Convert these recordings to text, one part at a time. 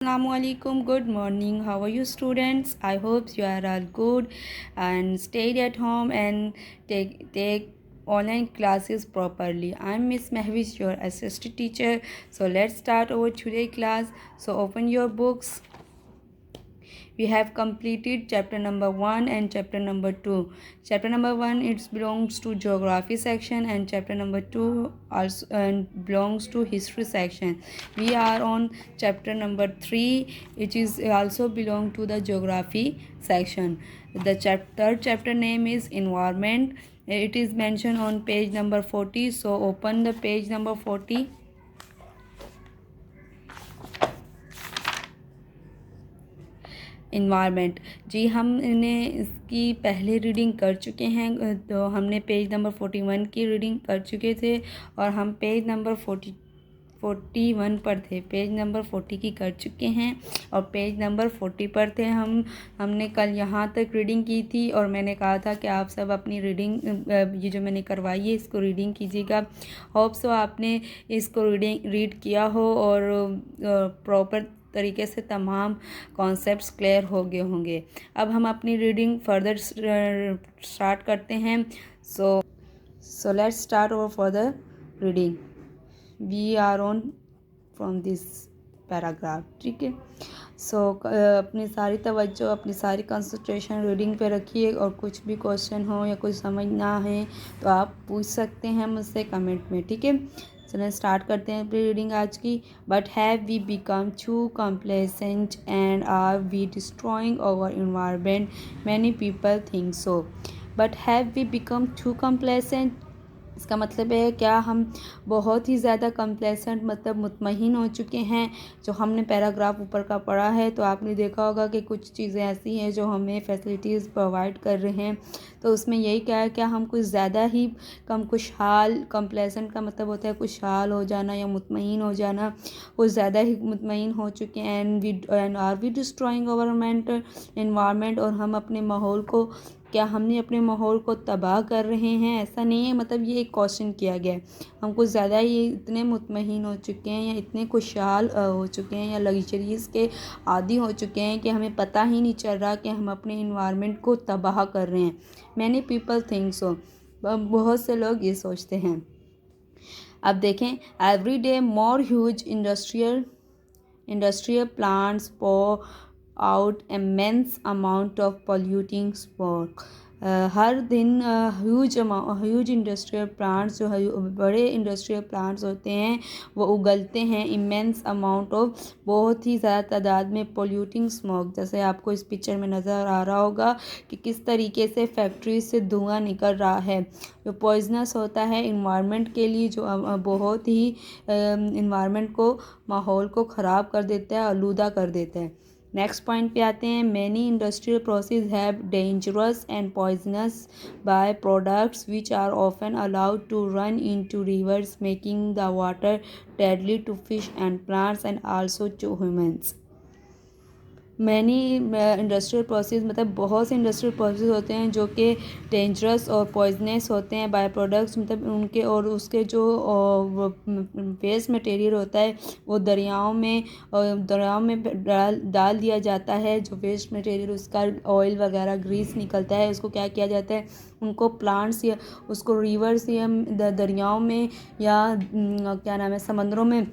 Assalamualaikum. Good morning. How are you, students? I hope you are all good and stayed at home and take online classes properly. I'm Miss Mehwish, your assistant teacher. So let's start our today class. So open your books. We have completed chapter number 1 and chapter number 2. Chapter number 1 it belongs to geography section and chapter number 2 also belongs to history section. We are on chapter number 3 which is also belong to the geography section. The third chapter name is environment. It is mentioned on page number 40. So open the page number 40. Environment जी हमने इसकी पहले reading कर चुके हैं। तो हमने page number 41 की reading कर चुके थे और हम पेज नंबर 41 पर थे। पेज नंबर 40 की कर चुके हैं और पेज नंबर 40 पर थे। हमने कल यहाँ तक रीडिंग की थी और मैंने कहा था कि आप सब अपनी रीडिंग ये जो मैंने करवाई है इसको रीडिंग कीजिएगा। होप सो आपने इसको रीड किया हो और प्रॉपर तरीके से तमाम कॉन्सेप्ट्स क्लियर हो गए होंगे। अब हम अपनी रीडिंग फर्दर स्टार्ट करते हैं। So let's start over further reading. We are on from this paragraph. ठीक है। अपनी सारी तवज्जो अपनी सारी कंसंट्रेशन रीडिंग पे रखिए और कुछ भी क्वेश्चन हो या कुछ समझ ना है तो आप पूछ सकते हैं मुझसे कमेंट में। ठीक है। चलिए स्टार्ट करते हैं अपनी रीडिंग आज की। But have we become too complacent and are we destroying our environment? Many people think so. But have we become too complacent, इसका मतलब है क्या हम बहुत ही ज़्यादा कंप्लेसेंट मतलब मुतमईन हो चुके हैं। जो हमने पैराग्राफ ऊपर का पढ़ा है तो आपने देखा होगा कि कुछ चीज़ें ऐसी हैं जो हमें फैसिलिटीज़ प्रोवाइड कर रहे हैं। तो उसमें यही क्या है, क्या हम कुछ ज़्यादा ही खुशहाल, कंप्लेसेंट का मतलब होता है खुशहाल हो जाना या मुतमईन हो जाना, कुछ ज़्यादा ही मुतमईन हो चुके हैं। And are we destroying environment, और हम अपने माहौल को, क्या हमने अपने माहौल को तबाह कर रहे हैं? ऐसा नहीं है, मतलब ये एक क्वेश्चन किया गया है। हम कुछ ज़्यादा ही इतने मुतमईन हो चुके हैं या इतने खुशहाल हो चुके हैं या लग्जरीज़ के आदी हो चुके हैं कि हमें पता ही नहीं चल रहा कि हम अपने इन्वायरमेंट को तबाह कर रहे हैं। मैनी पीपल थिंक सो, बहुत से लोग ये सोचते हैं। अब देखें, every day more huge industrial plants for out immense amount of polluting smoke। हर दिन ह्यूज इंडस्ट्रियल प्लांट्स, जो बड़े इंडस्ट्रियल प्लांट्स होते हैं वो उगलते हैं इमेंस अमाउंट ऑफ, बहुत ही ज़्यादा तादाद में पोल्यूटिंग स्मोक। जैसे आपको इस पिक्चर में नज़र आ रहा होगा कि किस तरीके से फैक्ट्री से धुआं निकल रहा है, जो पॉइजनस होता है इन्वायरमेंट के लिए, जो बहुत ही इन्वायरमेंट को, माहौल को ख़राब कर देता है, आलूदा कर देता है। नेक्स्ट पॉइंट पे आते हैं। Many industrial process have dangerous and poisonous by products which are often allowed to run into rivers, making the water deadly to fish and plants and also to humans. Many industrial process मतलब बहुत से industrial process होते हैं जो कि dangerous और poisonous होते हैं। बाय प्रोडक्ट्स मतलब उनके और उसके जो वेस्ट मटेरियल होता है वो दरियाओं में डाल दिया जाता है। जो वेस्ट मटेरियल उसका ऑयल वगैरह ग्रीस निकलता है, उसको क्या किया जाता है, उनको प्लांट्स या उसको रिवर्स या दरियाओं में या क्या नाम है समंदरों में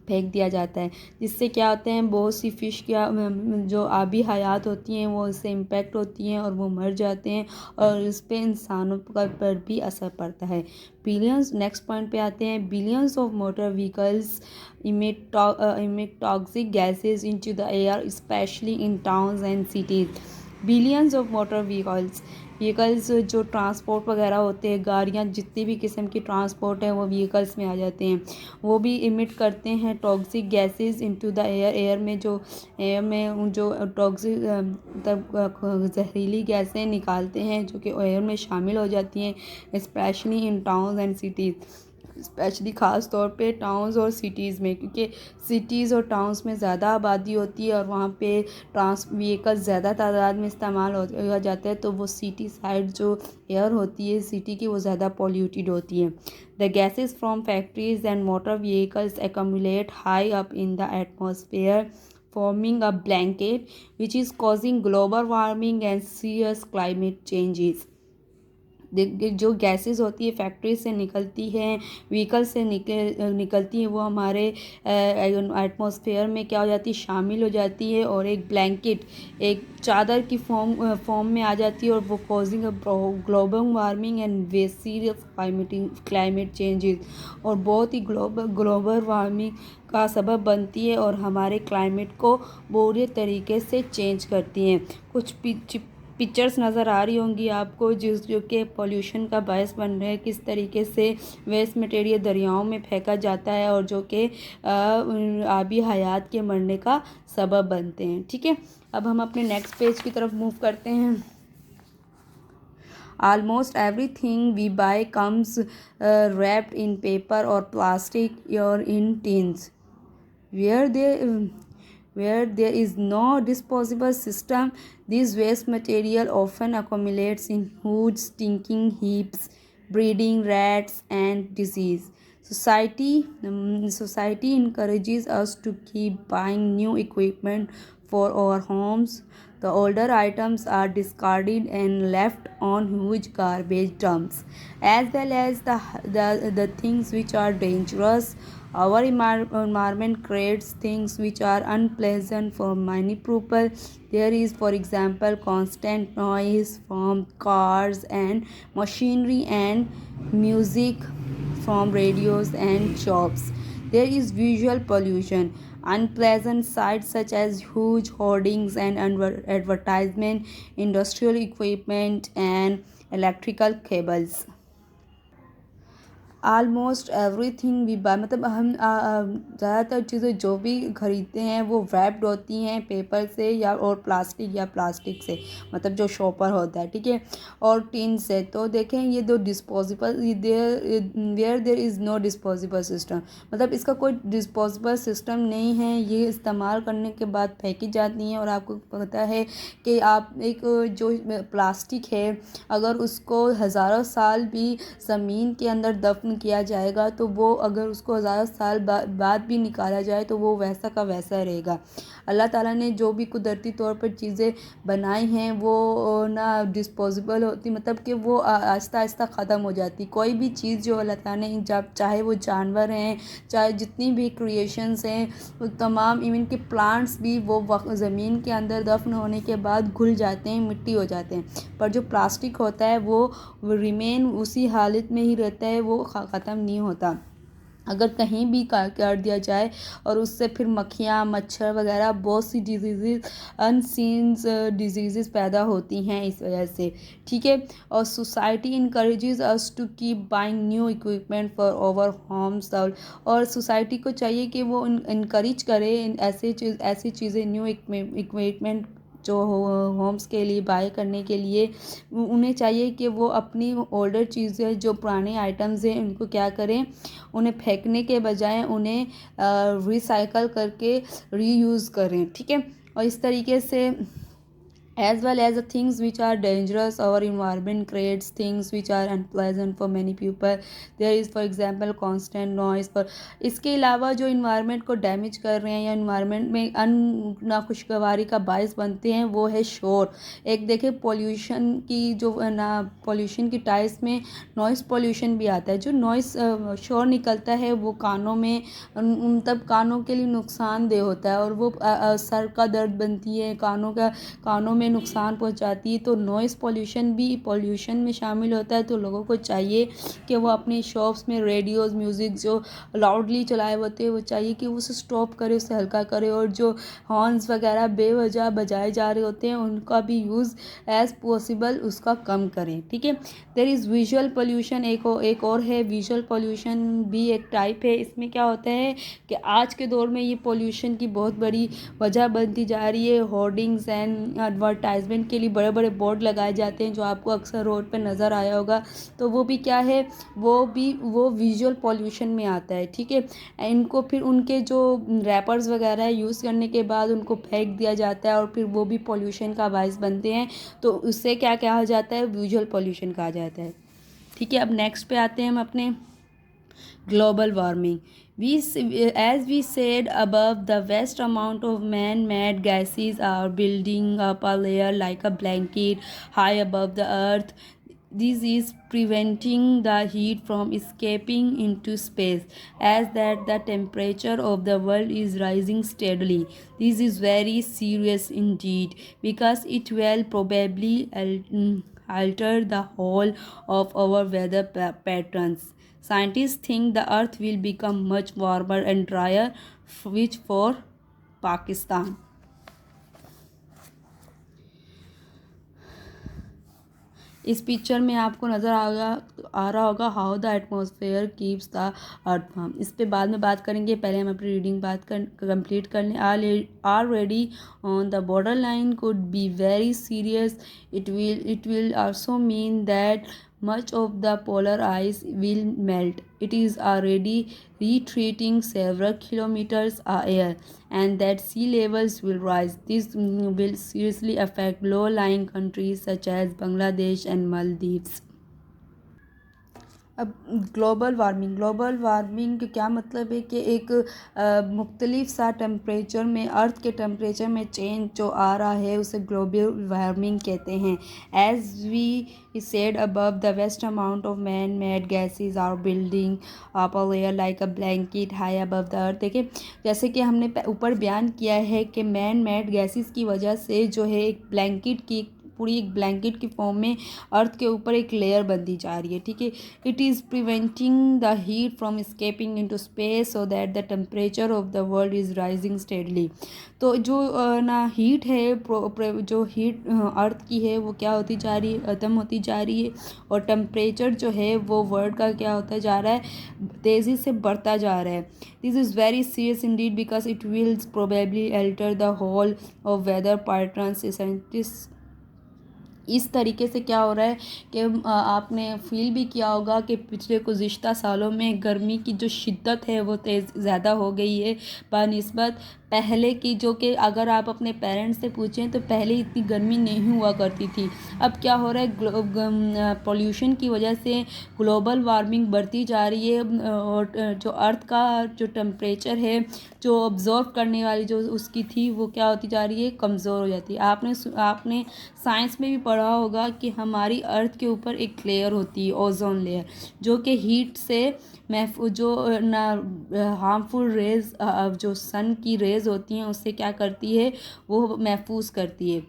फेंक दिया जाता है। जिससे क्या होते हैं, बहुत सी फ़िश क्या जो आबी हयात होती हैं वो इससे इम्पेक्ट होती हैं और वो मर जाते हैं और इस पे इंसानों पर भी असर पड़ता है। बिलियंस, नेक्स्ट पॉइंट पे आते हैं। Billions of motor vehicles emit toxic gases into the air, especially in towns and cities। Billions of motor vehicles जो ट्रांसपोर्ट वगैरह होते हैं, गाड़ियाँ जितनी भी किस्म की ट्रांसपोर्ट है वो व्हीकल्स में आ जाते हैं। वो भी इमिट करते हैं toxic gases into the air में जो टॉक्सिक मतलब जहरीली गैसें निकालते हैं जो कि एयर में शामिल हो जाती हैं। Specially in towns and cities, specially ख़ास तौर पे टाउन्स और सिटीज़ में, क्योंकि सिटीज़ और टाउन्स में ज़्यादा आबादी होती है और वहाँ पे व्हीकल्स ज़्यादा तादाद में इस्तेमाल हो जाते हैं। तो वो सिटी साइड जो एयर होती है सिटी की वो ज़्यादा पॉल्यूटेड होती है। The gases from factories and motor vehicles accumulate high up in the atmosphere forming a blanket which is causing global warming and serious climate changes. जो गैसेस होती है फैक्ट्री से निकलती हैं, व्हीकल से निकलती हैं, वो हमारे एटमॉस्फेयर में क्या हो जाती है, शामिल हो जाती है और एक ब्लैंकेट, एक चादर की फॉर्म में आ जाती है और वो causing global warming and way serious climate changes, और बहुत ही ग्लोबल वार्मिंग का सबब बनती है और हमारे क्लाइमेट को बुरे तरीके से चेंज करती हैं। कुछ पिक्चर्स नज़र आ रही होंगी आपको जो कि पोल्यूशन का बायस बन रहे हैं, किस तरीके से वेस्ट मटेरियल दरियाओं में फेंका जाता है और जो कि आबी हयात के मरने का सबब बनते हैं। ठीक है, अब हम अपने नेक्स्ट पेज की तरफ मूव करते हैं। Almost everything we buy comes wrapped in paper or plastic or in tins. Where there is no disposable system, this waste material often accumulates in huge stinking heaps, breeding rats and disease. Society encourages us to keep buying new equipment for our homes. The older items are discarded and left on huge garbage dumps, as well as the things which are dangerous. Our environment creates things which are unpleasant for many people. There is, for example, constant noise from cars and machinery and music from radios and shops. There is visual pollution. Unpleasant sights such as huge hoardings and advertisement, industrial equipment, and electrical cables. Almost everything we buy, मतलब हम ज़्यादातर चीज़ें जो भी खरीदते हैं वो wrapped होती हैं पेपर से या और प्लास्टिक से, मतलब जो शॉपर होता है, ठीक है, और टिन से। तो देखें ये दो disposable, where there is no disposable system, मतलब इसका कोई डिस्पोजेबल सिस्टम नहीं है, ये इस्तेमाल करने के बाद फेंकी जाती हैं। और आपको पता है कि आप एक जो प्लास्टिक है अगर उसको हज़ारों साल भी ज़मीन के अंदर दफन किया जाएगा तो वो अगर उसको हज़ारों साल बाद भी निकाला जाए तो वो वैसा का वैसा रहेगा। अल्लाह ताला ने जो भी कुदरती तौर पर चीज़ें बनाई हैं वो ना डिस्पोजेबल होती, मतलब कि वो आहिस्ता आहिस्ता ख़त्म हो जाती। कोई भी चीज़ जो अल्लाह ताला ने, जब चाहे वो जानवर हैं, चाहे जितनी भी क्रिएशंस हैं, वो तमाम, इवन के प्लांट्स भी, वो ज़मीन के अंदर दफन होने के बाद घुल जाते हैं, मिट्टी हो जाते हैं। पर जो प्लास्टिक होता है वो रिमेन उसी हालत में ही रहता है, वो ख़त्म नहीं होता। अगर कहीं भी कर दिया जाए और उससे फिर मक्खियाँ, मच्छर वगैरह बहुत सी डिजीज़, अनसीन्स डिजीज़ पैदा होती हैं इस वजह से, ठीक है। और society encourages us to keep buying new equipment for our homes, और सोसाइटी को चाहिए कि वो इनकरेज करे ऐसी चीज़ें, न्यू इक्विपमेंट जो होम्स के लिए बाय करने के लिए। उन्हें चाहिए कि वो अपनी ओल्डर चीज़ें, जो पुराने आइटम्स हैं, उनको क्या करें, उन्हें फेंकने के बजाय उन्हें रिसाइकल करके रीयूज़ करें, ठीक है। और इस तरीके से as well as the things which are dangerous, our environment creates things which are unpleasant for many people. There is, for example, constant noise। पर इसके अलावा जो environment को डैमेज कर रहे हैं या environment में नाखुशगवारी का बायस बनते हैं वो है शोर। एक देखें पोल्यूशन की जो पोल्यूशन की टाइप्स में नॉइस पोल्यूशन भी आता है। जो नॉइस शोर निकलता है वो कानों में, मतलब कानों के लिए नुकसानदेह होता है और वो सर का दर्द बनती है, कानों में नुकसान पहुंचाती है। तो नॉइस पोल्यूशन भी पोल्यूशन में शामिल होता है। तो लोगों को चाहिए कि वो अपनी शॉप्स में रेडियोज़, म्यूज़िक जो लाउडली चलाए होते हैं वो चाहिए कि वो उसे स्टॉप करे, उसे हल्का करे, और जो हॉर्न्स वगैरह बेवजह बजाए जा रहे होते हैं उनका भी यूज़ एज़ पॉसिबल उसका कम करें, ठीक है। देयर इज़ विजुअल पोल्यूशन, एक और है विजुअल पोल्यूशन, भी एक टाइप है। इसमें क्या होता है कि आज के दौर में ये पोल्यूशन की बहुत बड़ी वजह बनती जा रही है। होर्डिंग्स एंड एडवर्टाइजमेंट के लिए बड़े बड़े बोर्ड लगाए जाते हैं जो आपको अक्सर रोड पे नज़र आया होगा। तो वो भी क्या है, वो विजुअल पोल्यूशन में आता है, ठीक है। इनको फिर उनके जो रैपर्स वगैरह यूज़ करने के बाद उनको फेंक दिया जाता है और फिर वो भी पोल्यूशन का बायस बनते हैं। तो उससे क्या कहा जाता है, विजुअल पोल्यूशन कहा जाता है, ठीक है। अब नेक्स्ट पे आते हैं हम अपने global warming. As we said above, the vast amount of man-made gases are building up a layer like a blanket high above the earth. This is preventing the heat from escaping into space, as that the temperature of the world is rising steadily. This is very serious indeed, because it will probably alter the whole of our weather patterns. Scientists think the earth will become much warmer and drier, which for Pakistan. इस picture में आपको नज़र आ रहा होगा how the atmosphere keeps the earth warm. इस पे बाद में बात करेंगे, पहले हम अपनी रीडिंग कंप्लीट कर लें। Are ready on the border line could be very serious. It will also mean that much of the polar ice will melt. It is already retreating several kilometers air, and that sea levels will rise. This will seriously affect low-lying countries such as Bangladesh and Maldives. अब global warming का क्या मतलब है कि एक मुख्तलिफ सा temperature में, अर्थ के टेम्परेचर में चेंज जो आ रहा है उसे ग्लोबल वार्मिंग कहते हैं। As we said above, the vast amount of man made gases are building up a layer like a blanket high above the earth. देखिए, जैसे कि हमने ऊपर बयान किया है कि मैन मेड गैसेज की वजह से जो है एक ब्लैंकेट की, पूरी एक ब्लैंकेट की फॉर्म में अर्थ के ऊपर एक लेयर बनती जा रही है, ठीक है। It is preventing the heat from escaping into space so that the temperature of the world is rising steadily. तो जो ना हीट है, जो हीट अर्थ की है वो क्या होती जा रही है, ख़त्म होती जा रही है, और टेम्परेचर जो है वो वर्ल्ड का क्या होता जा रहा है, तेज़ी से बढ़ता जा रहा है। This is very serious indeed because it will probably alter the whole of weather patterns. Scientist इस तरीके से क्या हो रहा है कि आपने फील भी किया होगा कि पिछले गुज़िश्ता सालों में गर्मी की जो शिद्दत है वो ज़्यादा हो गई है बनिस्बत पहले की, जो कि अगर आप अपने पेरेंट्स से पूछें तो पहले इतनी गर्मी नहीं हुआ करती थी। अब क्या हो रहा है, पोल्यूशन की वजह से ग्लोबल वार्मिंग बढ़ती जा रही है, और जो अर्थ का जो टेम्परेचर है, जो ऑब्जर्व करने वाली जो उसकी थी, वो क्या होती जा रही है, कमज़ोर हो जाती है। आपने साइंस में भी पढ़ा होगा कि हमारी अर्थ के ऊपर एक लेयर होती है, ओजोन लेयर, जो कि हीट से जो ना हार्मफुल रेज, जो सन की रेज होती हैं उससे क्या करती है, वो महफूज करती है।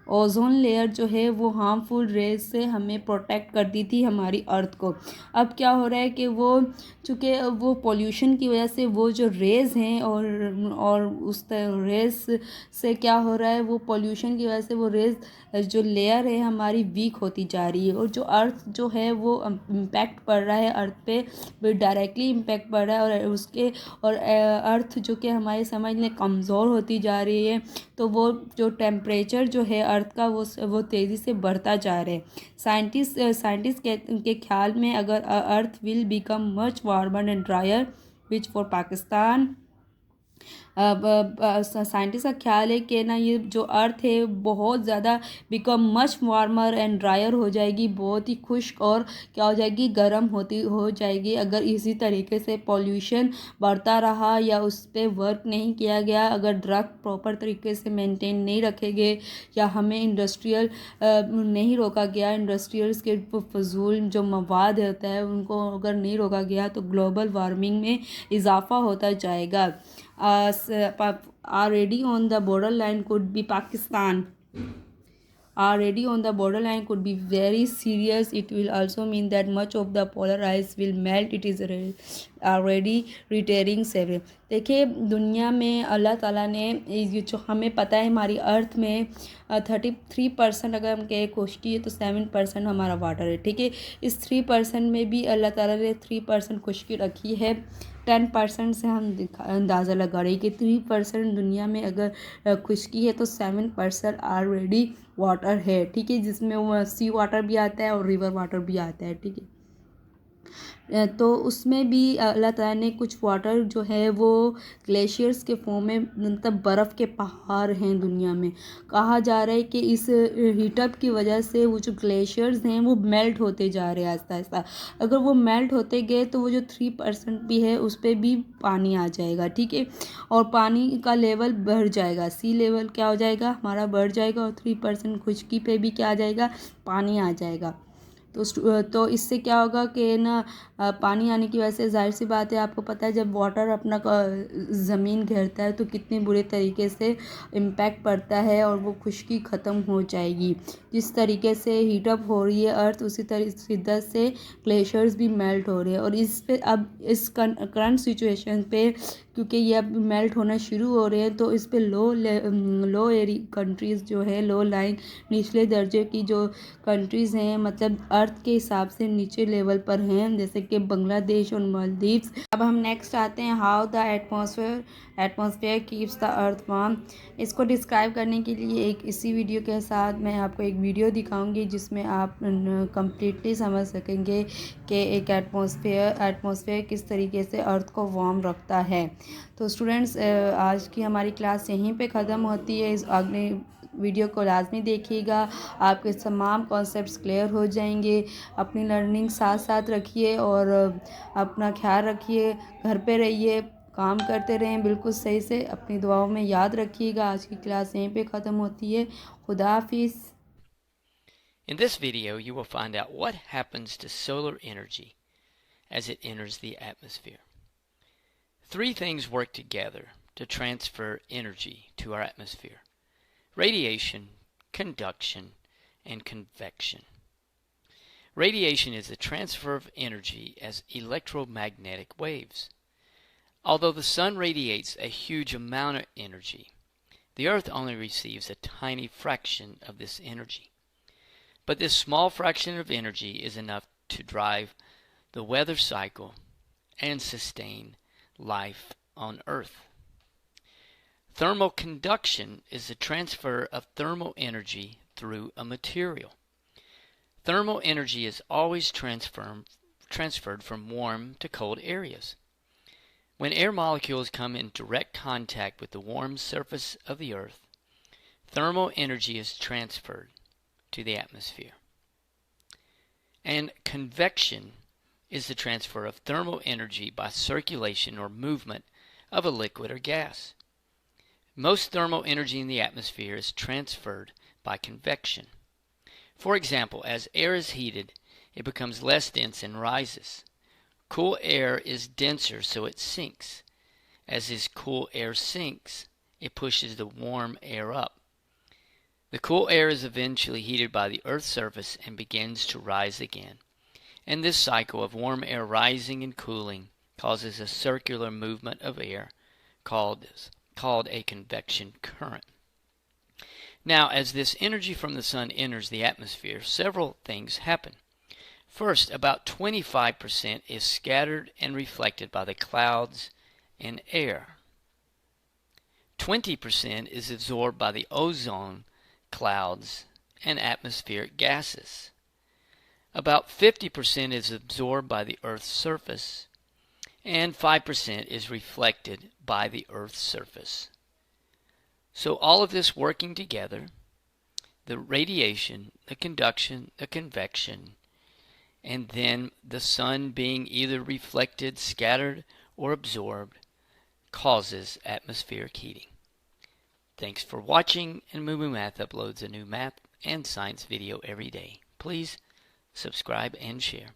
ओजोन लेयर जो है वो हार्मफुल रेज से हमें प्रोटेक्ट करती थी, हमारी अर्थ को। अब क्या हो रहा है कि वो चूँकि वो पोल्यूशन की वजह से वो जो रेज़ हैं, और उस रेज़ से क्या हो रहा है, वो पोल्यूशन की वजह से वो रेज़ जो लेयर है हमारी वीक होती जा रही है, और जो अर्थ जो है वो इम्पैक्ट पड़ रहा है अर्थ पे, डायरेक्टली इम्पैक्ट पड़ रहा है, और अर्थ जो कि हमारे समझ में कमज़ोर होती जा रही है। तो वो जो टेम्परेचर जो है अर्थ का वो तेज़ी से बढ़ता जा रहा है। साइंटिस्ट के ख्याल में अगर earth will become much warmer and dryer which for Pakistan, scientist का ख्याल है कि ना ये जो अर्थ है बहुत ज़्यादा become much warmer and dryer हो जाएगी, बहुत ही खुश्क और क्या हो जाएगी, गर्म हो जाएगी, अगर इसी तरीके से पॉल्यूशन बढ़ता रहा या उस पर वर्क नहीं किया गया, अगर दरख्त प्रॉपर तरीके से मेंटेन नहीं रखे गए, या हमें इंडस्ट्रियल नहीं रोका गया, इंडस्ट्रियल्स के फजूल जो मवाद होता है उनको अगर नहीं रोका गया, तो ग्लोबल वार्मिंग में इजाफा होता जाएगा। Already on the borderline could be Pakistan. Already on the borderline could be very serious. It will also mean that much of the polar ice will melt. It is already retiring several. देखिए, दुनिया में अल्लाह ताला ने ये जो हमें पता है हमारी अर्थ में 33% अगर हम कहें खुश्की है तो 7% हमारा वाटर है, ठीक है। इस 3% में भी अल्लाह ताला ने 3% खुश्की रखी है। 10% से हम अंदाज़ा लगा रहे हैं कि 3% दुनिया में अगर खुश्की है तो 7% ऑलरेडी वाटर है, ठीक है, जिसमें वो सी वाटर भी आता है और रिवर वाटर भी आता है, ठीक है। तो उसमें भी अल्लाह ताला ने कुछ वाटर जो है वो ग्लेशियर्स के फॉर्म में, मतलब बर्फ़ के पहाड़ हैं दुनिया में। कहा जा रहा है कि इस हीटअप की वजह से वो जो ग्लेशियर्स हैं वो मेल्ट होते जा रहे हैं आहिस्ता आहिस्ता। अगर वो मेल्ट होते गए तो वो जो 3% भी है उस पर भी पानी आ जाएगा, ठीक है। और पानी का लेवल बढ़ जाएगा, सी लेवल क्या हो जाएगा हमारा, बढ़ जाएगा, और 3% खुश्की पे भी क्या आ जाएगा, पानी आ जाएगा। तो इससे क्या होगा कि ना पानी आने की वजह से ज़ाहिर सी बात है, आपको पता है जब वाटर अपना ज़मीन घेरता है तो कितने बुरे तरीके से इम्पैक्ट पड़ता है और वो खुश्की ख़त्म हो जाएगी। जिस तरीके से हीटअप हो रही है अर्थ, उसी शिद्दत से ग्लेशियर्स भी मेल्ट हो रहे हैं। और इस पे अब इस करंट सिचुएशन पे, क्योंकि ये अब मेल्ट होना शुरू हो रहे हैं, तो इस पे लो एरी कंट्रीज़ जो है, लो लाइन निचले दर्जे की जो कंट्रीज़ हैं, मतलब अर्थ के हिसाब से नीचे लेवल पर हैं, जैसे कि बांग्लादेश और मालदीव्स। अब हम नेक्स्ट आते हैं, how the atmosphere keeps the earth warm. इसको डिस्क्राइब करने के लिए एक इसी वीडियो के साथ मैं आपको एक वीडियो दिखाऊंगी जिसमें आप कम्प्लीटली समझ सकेंगे कि एक एटमॉस्फेयर किस तरीके से अर्थ को वार्म रखता है। तो स्टूडेंट्स, आज की हमारी क्लास यहीं पे ख़त्म होती है। इस अगले वीडियो को लाजमी देखिएगा, आपके तमाम कॉन्सेप्ट्स क्लियर हो जाएंगे। अपनी लर्निंग साथ साथ रखिए और अपना ख्याल रखिए, घर पे रहिए, काम करते रहें बिल्कुल सही से। अपनी दुआओं में याद रखिएगा। आज की क्लास यहीं पे ख़त्म होती है। खुदा हाफिज़। In this video, you will find out what happens to solar energy as it enters the atmosphere. Three things work together to transfer energy to our atmosphere: radiation, conduction, and convection. Radiation is the transfer of energy as electromagnetic waves. Although the sun radiates a huge amount of energy, the earth only receives a tiny fraction of this energy. But this small fraction of energy is enough to drive the weather cycle and sustain life on Earth. Thermal conduction is the transfer of thermal energy through a material. Thermal energy is always transferred from warm to cold areas. When air molecules come in direct contact with the warm surface of the Earth, thermal energy is transferred to the atmosphere. And convection is the transfer of thermal energy by circulation or movement of a liquid or gas. Most thermal energy in the atmosphere is transferred by convection. For example, as air is heated, it becomes less dense and rises. Cool air is denser, so it sinks. As this cool air sinks, it pushes the warm air up. The cool air is eventually heated by the Earth's surface and begins to rise again. And this cycle of warm air rising and cooling causes a circular movement of air called a convection current. Now, as this energy from the sun enters the atmosphere, several things happen. First, about 25% is scattered and reflected by the clouds and air. 20% is absorbed by the ozone clouds and atmospheric gases. About 50% is absorbed by the Earth's surface, and 5% is reflected by the Earth's surface. So all of this working together, the radiation, the conduction, the convection, and then the sun being either reflected, scattered, or absorbed, causes atmospheric heating. Thanks for watching, and Moo Math uploads a new math and science video every day. Please subscribe and share.